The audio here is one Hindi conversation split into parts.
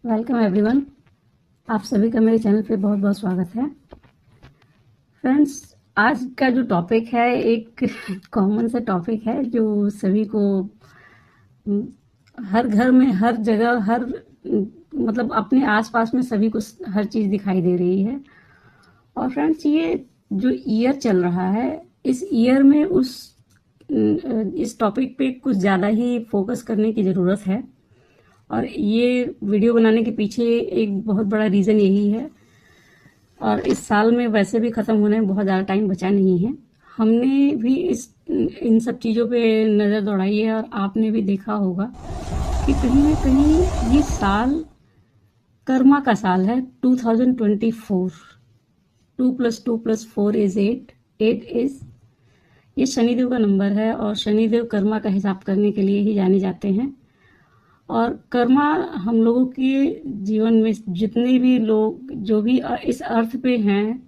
Welcome everyone. आप सभी का मेरे चैनल पे बहुत बहुत स्वागत है। फ्रेंड्स, आज का जो टॉपिक है एक कॉमन सा टॉपिक है जो सभी को हर घर में, हर जगह, हर मतलब अपने आसपास में सभी को हर चीज़ दिखाई दे रही है। और फ्रेंड्स, ये जो ईयर चल रहा है, इस ईयर में इस टॉपिक पे कुछ ज़्यादा ही फोकस करने की ज़रूरत है। और ये वीडियो बनाने के पीछे एक बहुत बड़ा रीज़न यही है। और इस साल में वैसे भी ख़त्म होने में बहुत ज़्यादा टाइम बचा नहीं है। हमने भी इन सब चीज़ों पे नज़र दौड़ाई है और आपने भी देखा होगा कि कहीं ना कहीं ये साल कर्मा का साल है। 2024। 2+2+4 इज 8। 8 इज, ये शनिदेव का नंबर है और शनिदेव कर्मा का हिसाब करने के लिए ही जाने जाते हैं। और कर्मा हम लोगों के जीवन में जितने भी लोग जो भी इस अर्थ पे हैं,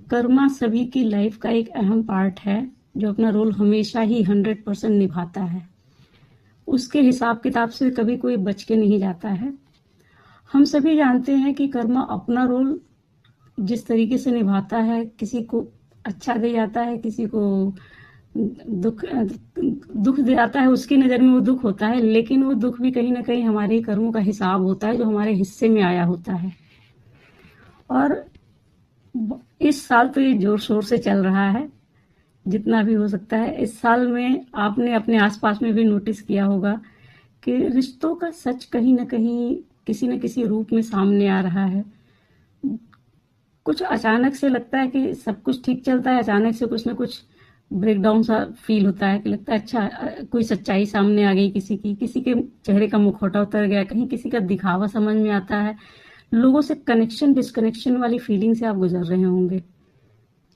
कर्मा सभी की लाइफ का एक अहम पार्ट है जो अपना रोल हमेशा ही 100% निभाता है। उसके हिसाब किताब से कभी कोई बच के नहीं जाता है। हम सभी जानते हैं कि कर्मा अपना रोल जिस तरीके से निभाता है, किसी को अच्छा दे जाता है, किसी को दुख दुख दे जाता है। उसकी नज़र में वो दुख होता है, लेकिन वो दुख भी कहीं ना कहीं हमारे कर्मों का हिसाब होता है जो हमारे हिस्से में आया होता है। और इस साल तो ये जोर शोर से चल रहा है जितना भी हो सकता है। इस साल में आपने अपने आसपास में भी नोटिस किया होगा कि रिश्तों का सच कहीं ना कहीं किसी न किसी रूप में सामने आ रहा है। कुछ अचानक से लगता है कि सब कुछ ठीक चलता है, अचानक से कुछ ना कुछ ब्रेकडाउन सा फील होता है कि लगता है अच्छा कोई सच्चाई सामने आ गई, किसी के चेहरे का मुखौटा उतर गया, कहीं किसी का दिखावा समझ में आता है। लोगों से कनेक्शन डिस्कनेक्शन वाली फीलिंग से आप गुजर रहे होंगे।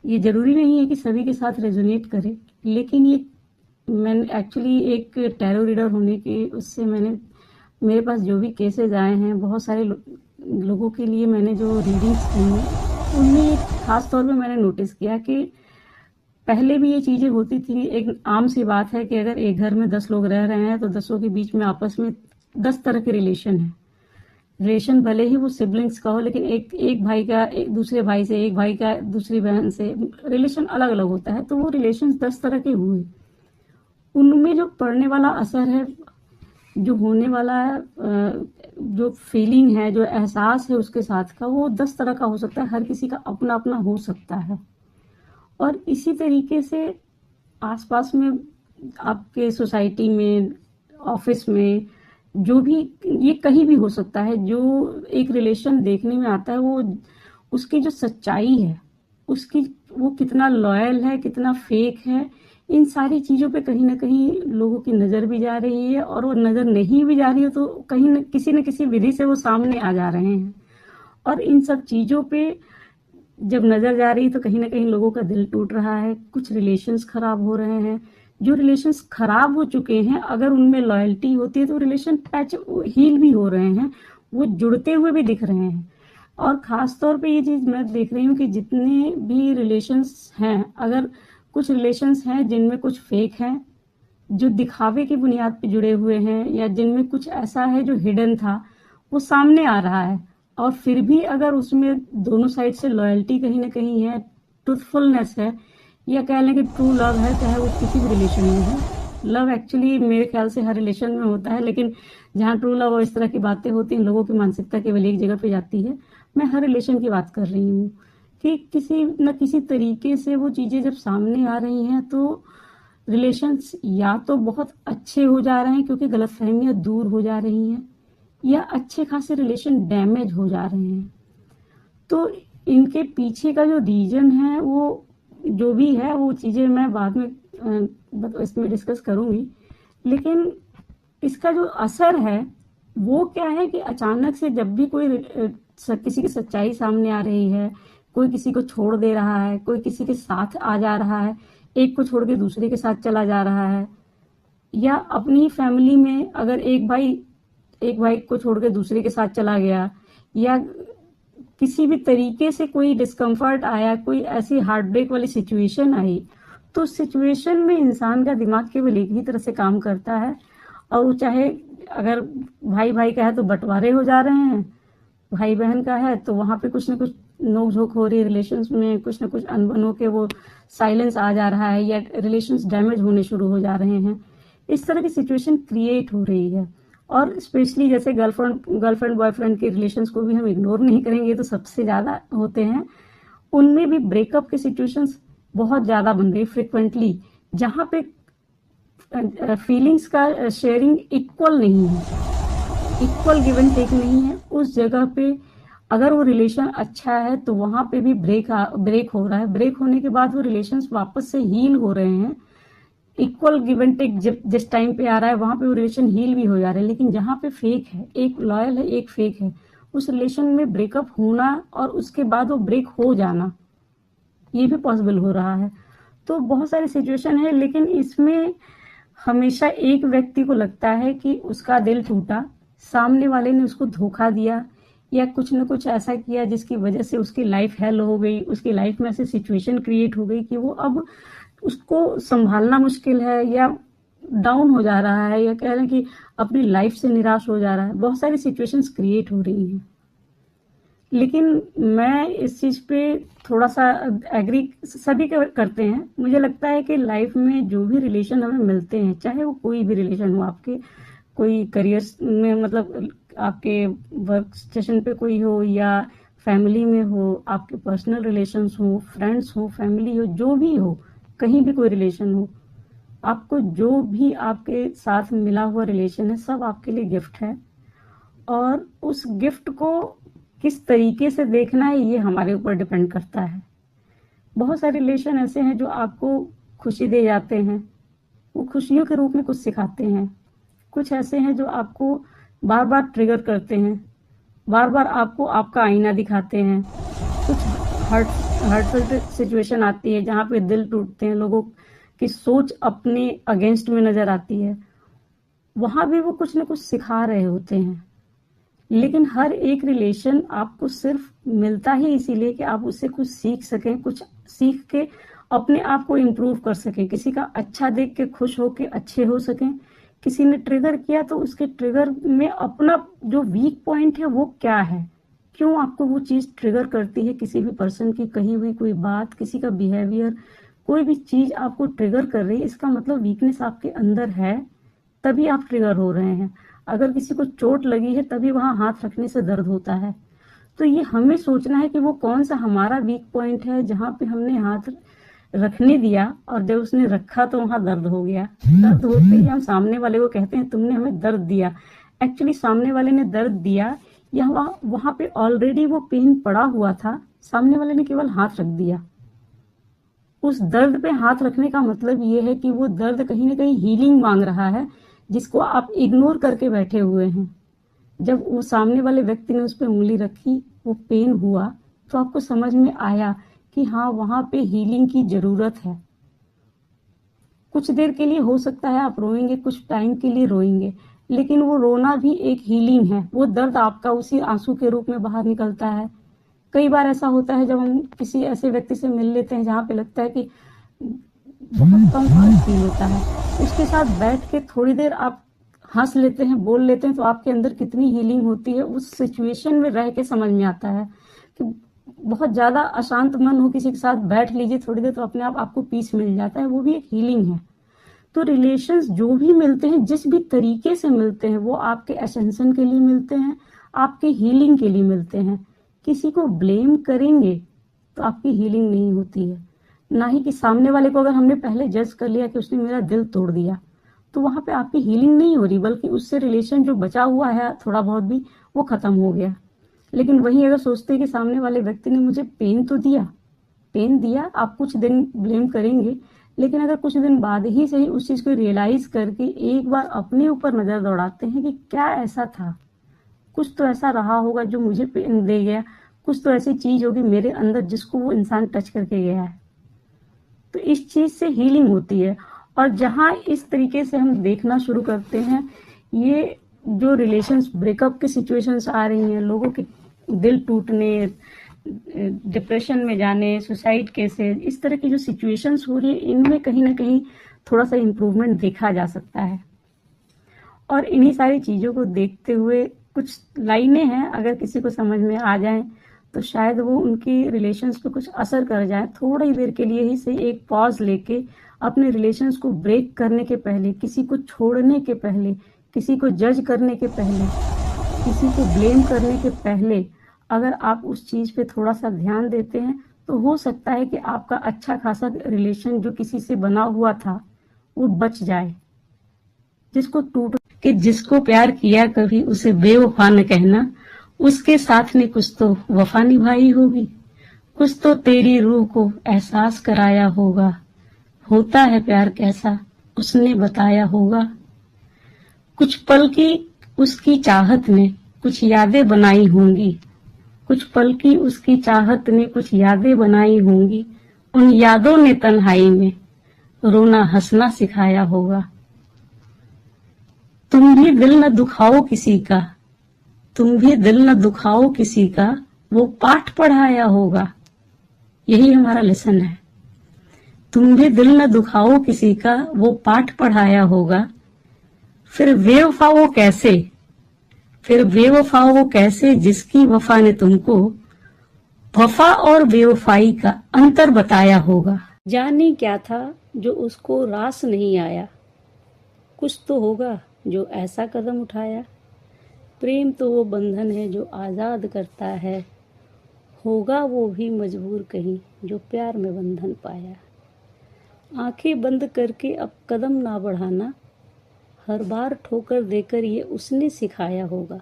ये जरूरी नहीं है कि सभी के साथ रेजोनेट करे, लेकिन ये मैंने एक्चुअली एक टैरो रीडर होने के उससे मैंने मेरे पास जो भी केसेस आए हैं, बहुत सारे लोगों के लिए मैंने जो रीडिंग्स की हैं, उनमें एक खास तौर पे मैंने नोटिस किया कि पहले भी ये चीज़ें होती थी। एक आम सी बात है कि अगर एक घर में 10 लोग रह रहे हैं तो 10 के बीच में आपस में 10 तरह के रिलेशन है। रिलेशन भले ही वो सिबलिंग्स का हो, लेकिन एक भाई का एक दूसरे भाई से, एक भाई का दूसरी बहन से रिलेशन अलग अलग होता है। तो वो रिलेशन 10 तरह के हुए। उनमें जो पड़ने वाला असर है, जो होने वाला जो फीलिंग है, जो एहसास है उसके साथ का, वो 10 तरह का हो सकता है। हर किसी का अपना अपना हो सकता है। और इसी तरीके से आसपास में, आपके सोसाइटी में, ऑफिस में, जो भी, ये कहीं भी हो सकता है। जो एक रिलेशन देखने में आता है, वो उसकी जो सच्चाई है, उसकी वो कितना लॉयल है, कितना फेक है, इन सारी चीज़ों पे कहीं ना कहीं लोगों की नज़र भी जा रही है। और वो नज़र नहीं भी जा रही है तो कहीं न किसी विधि से वो सामने आ जा रहे हैं। और इन सब चीज़ों पे जब नज़र जा रही है तो कहीं ना कहीं लोगों का दिल टूट रहा है। कुछ रिलेशंस खराब हो रहे हैं। जो रिलेशंस खराब हो चुके हैं, अगर उनमें लॉयल्टी होती है तो रिलेशन पैच हील भी हो रहे हैं, वो जुड़ते हुए भी दिख रहे हैं। और ख़ास तौर पे ये चीज़ मैं देख रही हूँ कि जितने भी रिलेशंस हैं, अगर कुछ रिलेशंस हैं जिनमें कुछ फेक हैं, जो दिखावे की बुनियाद पे जुड़े हुए हैं, या जिनमें कुछ ऐसा है जो हिडन था, वो सामने आ रहा है। और फिर भी अगर उसमें दोनों साइड से लॉयल्टी कहीं ना कहीं है, ट्रूथफुलनेस है, या कह लें कि ट्रू लव है, चाहे वो किसी भी रिलेशन में हो। लव एक्चुअली मेरे ख्याल से हर रिलेशन में होता है, लेकिन जहाँ ट्रू लव और इस तरह की बातें होती हैं, लोगों की मानसिकता केवल एक जगह पे जाती है। मैं हर रिलेशन की बात कर रही हूँ कि किसी न किसी तरीके से वो चीज़ें जब सामने आ रही हैं तो रिलेशंस या तो बहुत अच्छे हो जा रहे हैं क्योंकि गलतफहमियां दूर हो जा रही हैं, या अच्छे खासे रिलेशन डैमेज हो जा रहे हैं। तो इनके पीछे का जो रीजन है, वो जो भी है, वो चीज़ें मैं बाद में इसमें डिस्कस करूंगी। लेकिन इसका जो असर है वो क्या है कि अचानक से जब भी कोई किसी की सच्चाई सामने आ रही है, कोई किसी को छोड़ दे रहा है, कोई किसी के साथ आ जा रहा है, एक को छोड़ के दूसरे के साथ चला जा रहा है, या अपनी फैमिली में अगर एक भाई को छोड़ के दूसरे के साथ चला गया, या किसी भी तरीके से कोई डिस्कम्फर्ट आया, कोई ऐसी हार्ट ब्रेक वाली सिचुएशन आई, तो सिचुएशन में इंसान का दिमाग केवल एक ही तरह से काम करता है। और वो चाहे अगर भाई भाई का है तो बंटवारे हो जा रहे हैं, भाई बहन का है तो वहां पे कुछ ना कुछ नोक झोंक हो रही है, रिलेशंस में कुछ ना कुछ अनबन के वो साइलेंस आ जा रहा है या रिलेशंस डैमेज होने शुरू हो जा रहे हैं। इस तरह की सिचुएशन क्रिएट हो रही है। और स्पेशली जैसे गर्लफ्रेंड बॉयफ्रेंड के रिलेशंस को भी हम इग्नोर नहीं करेंगे तो सबसे ज्यादा होते हैं। उनमें भी ब्रेकअप के सिचुएशंस बहुत ज्यादा बन रही फ्रिक्वेंटली, जहां पे फीलिंग्स का शेयरिंग इक्वल नहीं है, इक्वल गिव एंड टेक नहीं है। उस जगह पे अगर वो रिलेशन अच्छा है तो वहां पे भी ब्रेक हो रहा है। ब्रेक होने के बाद वो रिलेशंस वापस से हील हो रहे हैं। इक्वल गिव एंड टेक जिस टाइम पे आ रहा है वहां पे वो रिलेशन हील भी हो जा रहे हैं। लेकिन जहां पे फेक है, एक लॉयल है एक फेक है, उस रिलेशन में ब्रेकअप होना और उसके बाद वो ब्रेक हो जाना ये भी पॉसिबल हो रहा है। तो बहुत सारी सिचुएशन है, लेकिन इसमें हमेशा एक व्यक्ति को लगता है कि उसका दिल टूटा, सामने वाले ने उसको धोखा दिया या कुछ न कुछ ऐसा किया जिसकी वजह से उसकी लाइफ हेल हो गई, उसकी लाइफ में ऐसी सिचुएशन क्रिएट हो गई कि वो अब उसको संभालना मुश्किल है या डाउन हो जा रहा है या कह रहे हैं कि अपनी लाइफ से निराश हो जा रहा है। बहुत सारी सिचुएशंस क्रिएट हो रही हैं। लेकिन मैं इस चीज पे थोड़ा सा एग्री सभी करते हैं। मुझे लगता है कि लाइफ में जो भी रिलेशन हमें मिलते हैं, चाहे वो कोई भी रिलेशन हो, आपके कोई करियर में मतलब आपके वर्क स्टेशन पे कोई हो या फैमिली में हो, आपके पर्सनल रिलेशंस हो, फ्रेंड्स हो, फैमिली हो, जो भी हो, कहीं भी कोई रिलेशन हो, आपको जो भी आपके साथ मिला हुआ रिलेशन है सब आपके लिए गिफ्ट है। और उस गिफ्ट को किस तरीके से देखना है ये हमारे ऊपर डिपेंड करता है। बहुत सारे रिलेशन ऐसे हैं जो आपको खुशी दे जाते हैं, वो खुशियों के रूप में कुछ सिखाते हैं। कुछ ऐसे हैं जो आपको बार बार ट्रिगर करते हैं, बार बार आपको आपका आईना दिखाते हैं। कुछ हर्टफुल सिचुएशन आती है जहाँ पे दिल टूटते हैं, लोगों की सोच अपने अगेंस्ट में नजर आती है, वहां भी वो कुछ ना कुछ सिखा रहे होते हैं। लेकिन हर एक रिलेशन आपको सिर्फ मिलता ही इसीलिए कि आप उससे कुछ सीख सकें, कुछ सीख के अपने आप को इम्प्रूव कर सकें, किसी का अच्छा देख के खुश होके अच्छे हो सकें। किसी ने ट्रिगर किया तो उसके ट्रिगर में अपना जो वीक पॉइंट है वो क्या है, क्यों आपको वो चीज ट्रिगर करती है, किसी भी पर्सन की कही हुई कोई बात, किसी का बिहेवियर, कोई भी चीज आपको ट्रिगर कर रही है, इसका मतलब वीकनेस आपके अंदर है, तभी आप ट्रिगर हो रहे हैं। अगर किसी को चोट लगी है तभी वहां हाथ रखने से दर्द होता है। तो ये हमें सोचना है कि वो कौन सा हमारा वीक पॉइंट है जहां पे हमने हाथ रखने दिया और जब उसने रखा तो वहां दर्द हो गया। दर्द होते ही हम सामने वाले को कहते हैं तुमने हमें दर्द दिया। एक्चुअली सामने वाले ने दर्द दिया या वहां पे ऑलरेडी वो पेन पड़ा हुआ था, सामने वाले ने केवल हाथ रख दिया। उस दर्द पे हाथ रखने का मतलब ये है कि वो दर्द कहीं ना कहीं हीलिंग मांग रहा है, जिसको आप इग्नोर करके बैठे हुए हैं। जब वो सामने वाले व्यक्ति ने उस पर उंगली रखी, वो पेन हुआ, तो आपको समझ में आया कि हाँ वहां पे हीलिंग की जरूरत है। कुछ देर के लिए हो सकता है आप रोएंगे, कुछ टाइम के लिए रोएंगे, लेकिन वो रोना भी एक हीलिंग है। वो दर्द आपका उसी आंसू के रूप में बाहर निकलता है। कई बार ऐसा होता है जब हम किसी ऐसे व्यक्ति से मिल लेते हैं जहाँ पे लगता है कि बहुत कम फील होता है, उसके साथ बैठ के थोड़ी देर आप हंस लेते हैं, बोल लेते हैं, तो आपके अंदर कितनी हीलिंग होती है उस सिचुएशन में रह के समझ में आता है। कि बहुत ज्यादा अशांत मन हो, किसी के साथ बैठ लीजिए थोड़ी देर तो अपने आप आपको पीस मिल जाता है, वो भी एक हीलिंग है। तो रिलेशंस जो भी मिलते हैं, जिस भी तरीके से मिलते हैं, वो आपके असेंशन के लिए मिलते हैं, आपके हीलिंग के लिए मिलते हैं। किसी को ब्लेम करेंगे तो आपकी हीलिंग नहीं होती है। ना ही कि सामने वाले को अगर हमने पहले जज कर लिया कि उसने मेरा दिल तोड़ दिया, तो वहां पे आपकी हीलिंग नहीं हो रही, बल्कि उससे रिलेशन जो बचा हुआ है थोड़ा बहुत भी, वो खत्म हो गया। लेकिन वहीं अगर सोचते हैं कि सामने वाले व्यक्ति ने मुझे पेन तो दिया, पेन दिया, आप कुछ दिन ब्लेम करेंगे, लेकिन अगर कुछ दिन बाद ही सही उस चीज को रियलाइज करके एक बार अपने ऊपर नजर दौड़ाते हैं कि क्या ऐसा था, कुछ तो ऐसा रहा होगा जो मुझे पेन दे गया, कुछ तो ऐसी चीज होगी मेरे अंदर जिसको वो इंसान टच करके गया है, तो इस चीज से हीलिंग होती है। और जहां इस तरीके से हम देखना शुरू करते हैं, ये जो रिलेशंस ब्रेकअप की सिचुएशंस आ रही हैं, लोगों के दिल टूटने, डिप्रेशन में जाने, सुसाइड केसेस, इस तरह की जो सिचुएशंस हो रही है, इनमें कहीं ना कहीं थोड़ा सा इम्प्रूवमेंट देखा जा सकता है। और इन्हीं सारी चीज़ों को देखते हुए कुछ लाइनें हैं, अगर किसी को समझ में आ जाएं तो शायद वो उनकी रिलेशंस पे कुछ असर कर जाए। थोड़ी देर के लिए ही सही एक पॉज लेके अपने रिलेशंस को ब्रेक करने के पहले, किसी को छोड़ने के पहले, किसी को जज करने के पहले, किसी को ब्लेम करने के पहले अगर आप उस चीज़ पे थोड़ा सा ध्यान देते हैं तो हो सकता है कि आपका अच्छा खासा रिलेशन जो किसी से बना हुआ था वो बच जाए। जिसको प्यार किया कभी उसे बेवफा न कहना, उसके साथ ने कुछ तो वफा निभाई होगी, कुछ तो तेरी रूह को एहसास कराया होगा, होता है प्यार कैसा उसने बताया होगा। कुछ पल की उसकी चाहत ने कुछ यादें बनाई होंगी, कुछ पल की उसकी चाहत ने कुछ यादें बनाई होंगी, उन यादों ने तन्हाई में रोना हंसना सिखाया होगा। तुम भी दिल न दुखाओ किसी का, तुम भी दिल न दुखाओ किसी का, वो पाठ पढ़ाया होगा। यही हमारा लेसन है। तुम भी दिल न दुखाओ किसी का, वो पाठ पढ़ाया होगा। फिर बेवफा वो कैसे, फिर बेवफा वो कैसे जिसकी वफा ने तुमको वफा और बेवफाई का अंतर बताया होगा। जाने क्या था जो उसको रास नहीं आया, कुछ तो होगा जो ऐसा कदम उठाया। प्रेम तो वो बंधन है जो आज़ाद करता है, होगा वो भी मजबूर कहीं जो प्यार में बंधन पाया। आंखें बंद करके अब कदम ना बढ़ाना, हर बार ठोकर देकर ये उसने सिखाया होगा।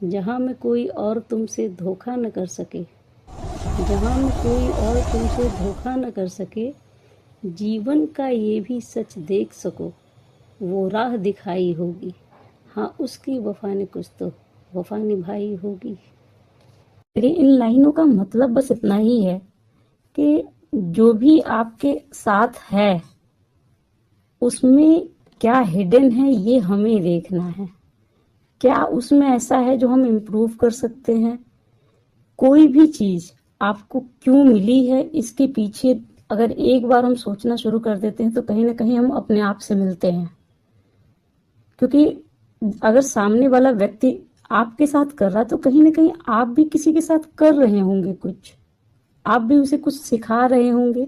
जहाँ में कोई और तुमसे धोखा न कर सके, जहाँ में कोई और तुमसे धोखा न कर सके, जीवन का ये भी सच देख सको, वो राह दिखाई होगी। हाँ, उसकी वफा ने कुछ तो वफा निभाई होगी। इन लाइनों का मतलब बस इतना ही है कि जो भी आपके साथ है उसमें क्या हिडन है ये हमें देखना है। क्या उसमें ऐसा है जो हम इम्प्रूव कर सकते हैं। कोई भी चीज आपको क्यों मिली है इसके पीछे अगर एक बार हम सोचना शुरू कर देते हैं तो कहीं ना कहीं हम अपने आप से मिलते हैं। क्योंकि अगर सामने वाला व्यक्ति आपके साथ कर रहा है तो कहीं ना कहीं आप भी किसी के साथ कर रहे होंगे कुछ, आप भी उसे कुछ सिखा रहे होंगे,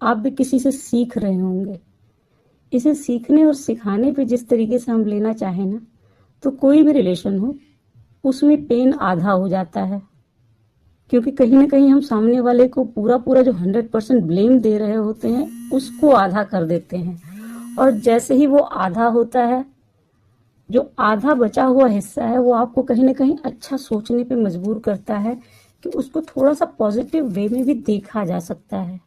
आप भी किसी से सीख रहे होंगे। इसे सीखने और सिखाने पे जिस तरीके से हम लेना चाहें ना, तो कोई भी रिलेशन हो उसमें पेन आधा हो जाता है। क्योंकि कहीं ना कहीं हम सामने वाले को पूरा पूरा जो 100% ब्लेम दे रहे होते हैं उसको आधा कर देते हैं, और जैसे ही वो आधा होता है, जो आधा बचा हुआ हिस्सा है वो आपको कहीं ना कहीं अच्छा सोचने पे मजबूर करता है कि उसको थोड़ा सा पॉजिटिव वे में भी देखा जा सकता है।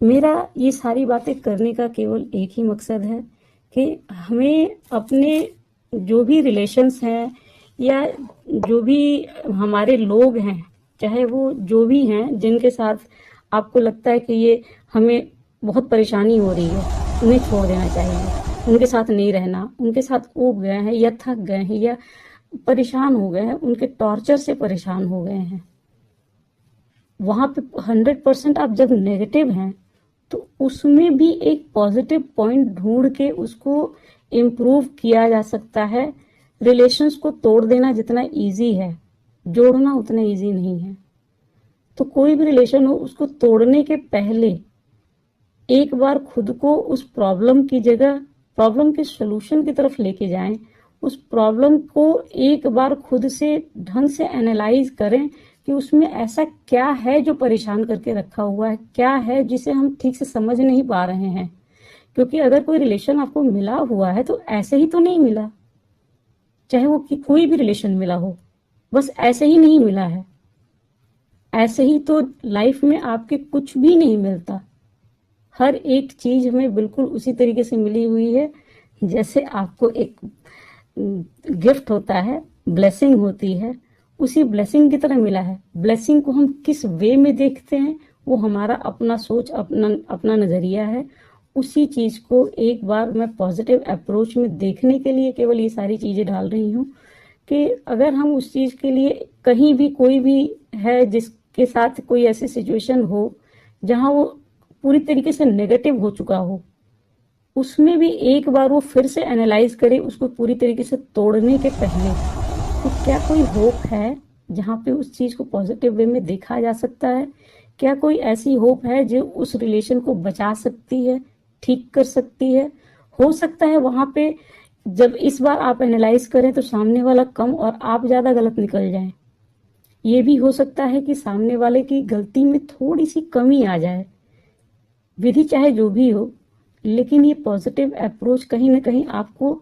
मेरा ये सारी बातें करने का केवल एक ही मकसद है कि हमें अपने जो भी रिलेशंस हैं या जो भी हमारे लोग हैं, चाहे वो जो भी हैं जिनके साथ आपको लगता है कि ये हमें बहुत परेशानी हो रही है, उन्हें छोड़ देना चाहिए, उनके साथ नहीं रहना। उनके साथ ऊब गए हैं या थक गए हैं या परेशान हो गए हैं, उनके टॉर्चर से परेशान हो गए हैं, वहां पे 100% आप जब नेगेटिव हैं तो उसमें भी एक पॉजिटिव पॉइंट ढूंढ के उसको इम्प्रूव किया जा सकता है। रिलेशंस को तोड़ देना जितना इजी है, जोड़ना उतना इजी नहीं है। तो कोई भी रिलेशन हो उसको तोड़ने के पहले एक बार खुद को उस प्रॉब्लम की जगह प्रॉब्लम के सोल्यूशन की तरफ लेके जाएं। उस प्रॉब्लम को एक बार खुद से ढंग से एनालाइज करें कि उसमें ऐसा क्या है जो परेशान करके रखा हुआ है, क्या है जिसे हम ठीक से समझ नहीं पा रहे हैं। क्योंकि अगर कोई रिलेशन आपको मिला हुआ है तो ऐसे ही तो नहीं मिला, चाहे वो कोई भी रिलेशन मिला हो, बस ऐसे ही नहीं मिला है। ऐसे ही तो लाइफ में आपके कुछ भी नहीं मिलता। हर एक चीज हमें बिल्कुल उसी तरीके से मिली हुई है जैसे आपको एक गिफ्ट होता है, ब्लेसिंग होती है, उसी ब्लेसिंग की तरह मिला है। ब्लेसिंग को हम किस वे में देखते हैं वो हमारा अपना सोच, अपना नजरिया है। उसी चीज को एक बार मैं पॉजिटिव अप्रोच में देखने के लिए केवल ये सारी चीजें डाल रही हूँ कि अगर हम उस चीज के लिए कहीं भी कोई भी है जिसके साथ कोई ऐसी सिचुएशन हो जहां वो पूरी तरीके से नेगेटिव हो चुका हो, उसमें भी एक बार वो फिर से एनालाइज करे उसको पूरी तरीके से तोड़ने के पहले, तो क्या कोई होप है जहाँ पे उस चीज को पॉजिटिव वे में देखा जा सकता है? क्या कोई ऐसी होप है जो उस रिलेशन को बचा सकती है, ठीक कर सकती है? हो सकता है वहां पे जब इस बार आप एनालाइज करें तो सामने वाला कम और आप ज्यादा गलत निकल जाए। ये भी हो सकता है कि सामने वाले की गलती में थोड़ी सी कमी आ जाए। विधि चाहे जो भी हो, लेकिन ये पॉजिटिव अप्रोच कहीं ना कहीं आपको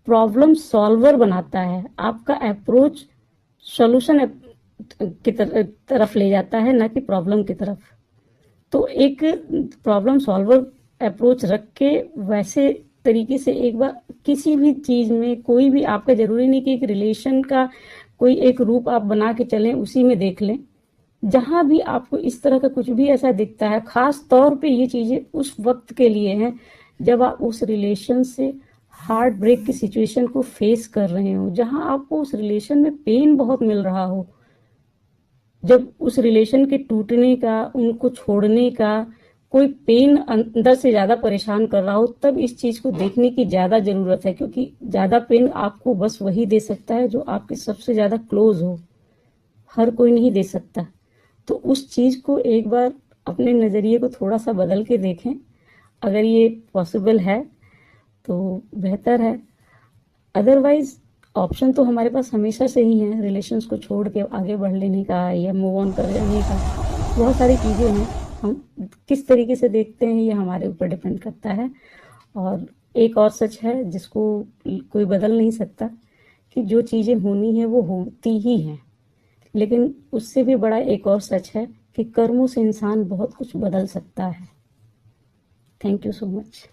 प्रॉब्लम सॉल्वर बनाता है। आपका अप्रोच सॉल्यूशन की तरफ ले जाता है, ना कि प्रॉब्लम की तरफ। तो एक प्रॉब्लम सॉल्वर अप्रोच रख के वैसे तरीके से एक बार किसी भी चीज में कोई भी, आपका जरूरी नहीं कि एक रिलेशन का कोई एक रूप आप बना के चलें उसी में देख लें। जहां भी आपको इस तरह का कुछ भी ऐसा दिखता है, खास तौर पे ये चीजें उस वक्त के लिए हैं जब आप उस रिलेशन से हार्ट ब्रेक की सिचुएशन को फेस कर रहे हो, जहां आपको उस रिलेशन में पेन बहुत मिल रहा हो, जब उस रिलेशन के टूटने का, उनको छोड़ने का कोई पेन अंदर से ज्यादा परेशान कर रहा हो, तब इस चीज को देखने की ज्यादा जरूरत है। क्योंकि ज्यादा पेन आपको बस वही दे सकता है जो आपके सबसे ज्यादा क्लोज हो, हर कोई नहीं दे सकता। तो उस चीज को एक बार अपने नजरिए को थोड़ा सा बदल के देखें, अगर ये पॉसिबल है तो बेहतर है। अदरवाइज ऑप्शन तो हमारे पास हमेशा से ही है, रिलेशंस को छोड़ के आगे बढ़ लेने का या मूव ऑन कर जाने का। बहुत सारी चीजें हैं, हम किस तरीके से देखते हैं ये हमारे ऊपर डिपेंड करता है। और एक और सच है जिसको कोई बदल नहीं सकता, कि जो चीजें होनी है वो होती ही हैं। लेकिन उससे भी बड़ा एक और सच है कि कर्मों से इंसान बहुत कुछ बदल सकता है। Thank you so much.